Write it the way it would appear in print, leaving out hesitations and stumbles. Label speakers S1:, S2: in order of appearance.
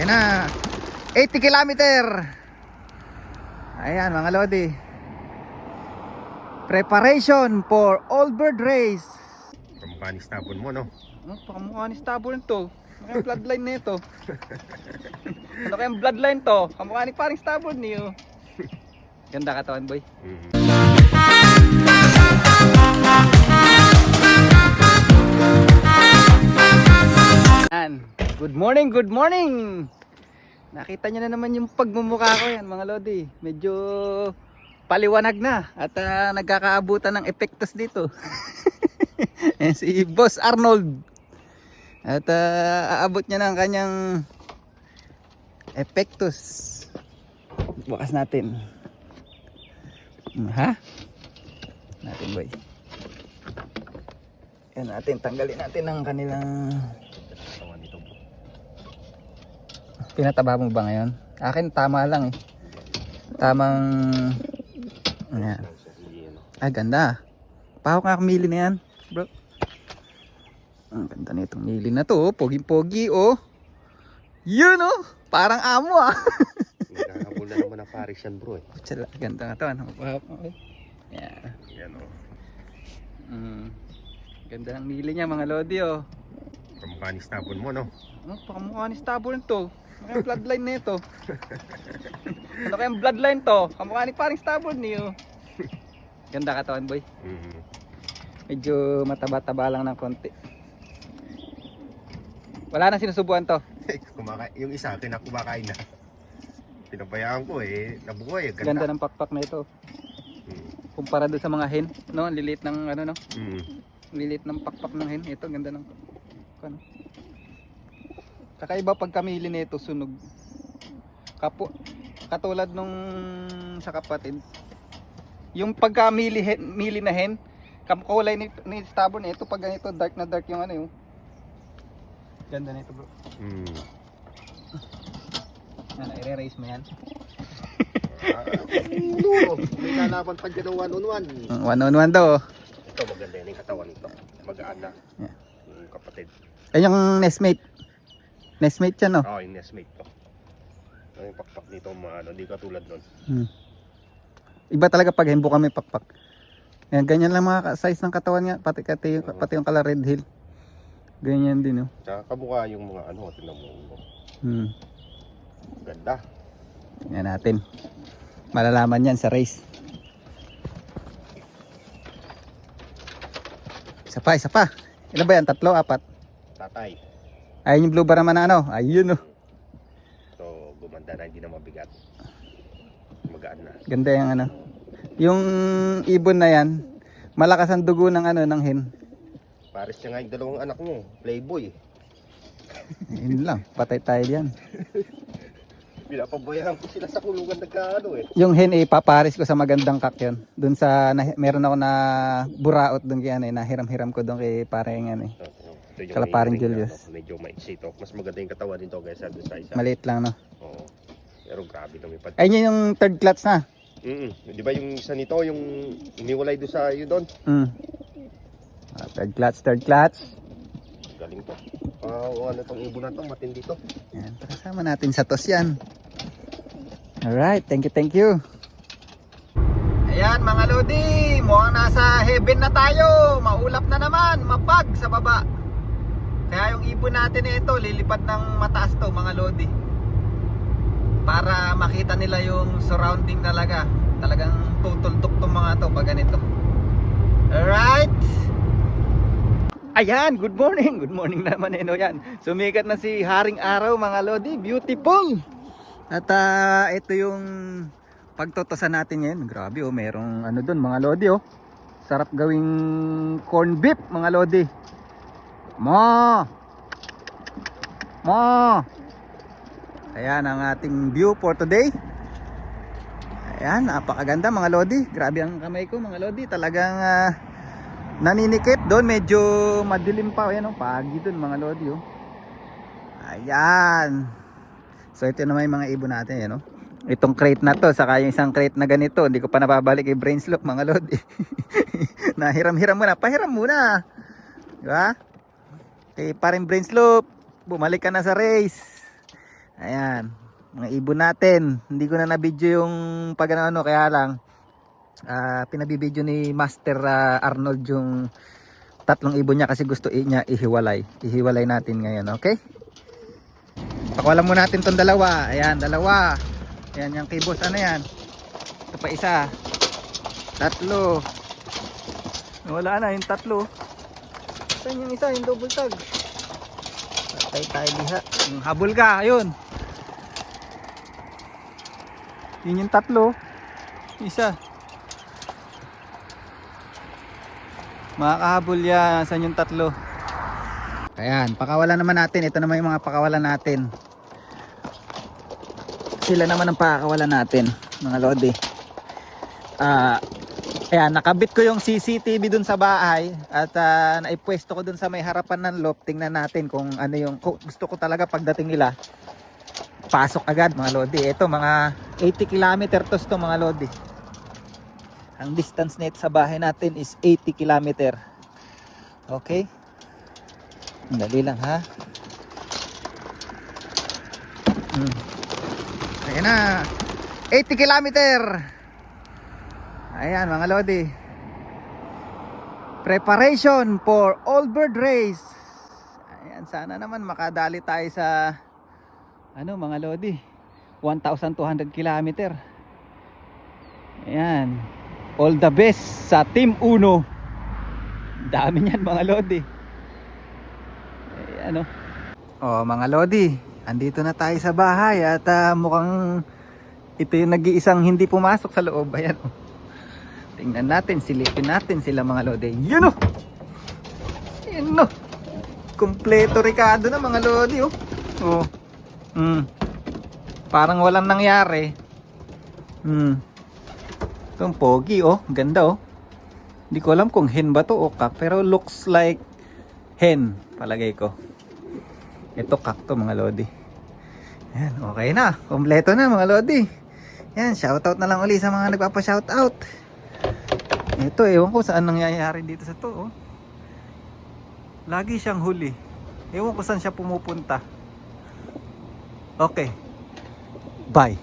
S1: Ayan na. 80 kilometer. Ayan mga lodi. Preparation for Old Bird Race.
S2: Kamukha ni Stabon mo, no?
S1: Kamukha ni Stabon to. Ano kayang bloodline nito? Ano kayang bloodline to? Kamukha ni paring Stabon niyo. Ganda katawan boy. Good morning, good morning. Nakita nyo na naman yung pagmumukha ko yan mga lodi. Medyo paliwanag na at nagkakaabutan ng epektos dito. Si Boss Arnold. At aabot niya ng kanyang epektos. Bukas natin. Ha? Natin boy. Yan natin, tanggalin natin ang kanilang... Pinataba mo ba ngayon? Akin tama lang eh. Tamang... Ayan. Ay ganda. Pahok nga mili na yan bro. Ang ganda na itong mili na to. Pogi-pogi oh. Yun oh. Parang amo ah.
S2: Nagkakabol na naman ang Paris yan bro eh.
S1: Kutsala, ganda nga to. Ano? Yeah.
S2: Yan oh.
S1: Ganda ng mili niya mga lodi oh.
S2: Kamukha ni Stabon mo, no?
S1: Kamukha ni Stabon to. Ano kayang bloodline nito? Ano kayang bloodline to? Kamukha ni paring Stabon niyo. Ganda katawan boy. Medyo mataba-taba lang ng konti. Wala nang sinusubuan to.
S2: Yung isa, kumakain na. Pinabayaan ko eh, nabuhay.
S1: Ganda ng pakpak na ito. Kumpara doon sa mga hen, no? Ang liliit ng ano no? Liliit ng pakpak ng hen. Ito ganda ng ano. Kakaiba pag kamili nito sunog. Katulad nung sa kapatid. Yung pagkamili mili na hen, kulay ni Stabon ito pag ganito dark na dark yung ano yung. Ganda nito bro. Ano, i-race mo yan.
S2: May lalaban pa dyan ng 1-on-1.
S1: 1-on-1 daw.
S2: Ito maganda yun yung katawan nito. Magaan na.
S1: Yeah.
S2: Yung kapatid.
S1: Ay yung nestmate. Nestmate yan no?
S2: Oo, yung nestmate to. Yung pakpak nito, hindi katulad nun.
S1: Iba talaga pag himbo kami pakpak. Yan, ganyan lang mga size ng katawan nga. Pati yung kala Red Hill. Ganyan din no?
S2: Tsaka kamukha yung mga ano, tinan mo. Ganda.
S1: Tingnan natin. Malalaman yan sa race. Isa pa. Ilan ba yan? 3, 4?
S2: Tatay.
S1: Ayun yung blue bar naman na ano. Ayun oh.
S2: So, gumanda na, hindi na mabigat. Magaan na.
S1: Ganda yung ano. Yung ibon na yan, malakas ang dugo ng ano ng hen.
S2: Pares niya nga yung dalawang anak niya, playboy.
S1: Yun lang, patay tayo diyan.
S2: Pinapabayaan ko sila sa kulungan nagkaano eh.
S1: Yung hen ipapares ko sa magandang kak yun. Doon sa meron ako na buraot doon kay ano eh, nahiram-hiram ko doon kay pareng ano eh. Kala paring Julius.
S2: Medyo maiksi to. Mas maganda yung katawan nito kaysa doon sa isa.
S1: Maliit lang no.
S2: Oo. Pero grabe lumipad.
S1: Ayun yung third clutch na.
S2: Di ba yung isa nito, yung iniwalay doon sa iyo doon?
S1: Third clutch.
S2: Galing to. Ano tong ibon na to, matindi to.
S1: Yan, kasama natin sa tos yan. Alright, thank you. Ayan mga lodi, mukhang nasa heaven na tayo. Maulap na naman, mapag sa baba. Kaya yung ibon natin ito, lilipad ng mataas to mga lodi. Para makita nila yung surrounding talaga. Talagang tutuldok tong mga to pag ganito. Alright. Ayan, good morning. Good morning naman Eno yan. Sumikat na si Haring Araw mga lodi. Beautiful. At ito yung pagtotosan natin ngayon. Grabe oh, merong ano doon mga lodi oh. Sarap gawing corn beef mga lodi. Mo. Ayan ang ating view for today. Ayan, napakaganda mga lodi. Grabe ang kamay ko mga lodi. Talagang naninikip doon. Medyo madilim pa. Ayan, pagi doon mga lodi. Oh. Ayan. So ito naman yung mga ibon natin. Ayan, itong crate na to. Saka yung isang crate na ganito. Hindi ko pa napabalik kay Brainslope mga lodi. Nahiram-hiram muna. Pahiram muna. Diba? Okay, paring Brainslope. Bumalik ka na sa race. Ayan, mga ibon natin. Hindi ko na na-video yung pag ano, kaya lang pinabibideo ni Master Arnold yung tatlong ibon niya kasi gusto niya ihiwalay. Ihiwalay natin ngayon, okay? Pakawalan mo natin tong dalawa. Ayan, dalawa. Ayan, yung kibos, ano yan? Ito pa isa. Tatlo. Wala na, yung tatlo. Saan yung isa, yung double tag? Patay tayo diha. Habol ka, ayun. Yun yung tatlo. Isa. Makakahabol yan. Saan yung tatlo? Ayan, pakawalan naman natin. Ito naman yung mga pakawalan natin. Sila naman ang pakakawalan natin, mga lodi. Ayan, nakabit ko yung CCTV dun sa bahay at naipwesto ko dun sa may harapan ng loft. Tingnan natin kung ano yung gusto ko talaga pagdating nila. Pasok agad, mga lodi. Ito, mga 80 km to mga lodi. Ang distance net sa bahay natin is 80 km. Okay? Dali lang ha. Ayan na. 80 km. Ayan mga lodi. Preparation for all bird race. Ayan, sana naman makadali tayo sa ano mga lodi, 1,200 km. Ayan. All the best sa Team Uno. Dami niyan mga lodi. Ayan o. Oh mga lodi, andito na tayo sa bahay at mukhang ito yung nag-iisang hindi pumasok sa loob. Ayan o. Tingnan natin, silipin natin sila mga lodi. Yun o. Yun o. Kompleto Ricardo na mga lodi o. Oh. Parang walang nangyari. Itong pogi oh, ganda oh. Hindi ko alam kung hen ba to o kak, pero looks like hen palagay ko. Ito kak to mga lodi. Yan, okay na, kompleto na mga lodi. Yan, shoutout na lang uli sa mga nagpapa-shoutout. Ito, ewan ko saan nangyayari dito sa to oh. Lagi siyang huli. Ewan ko saan siya pumupunta. Okay. Bye.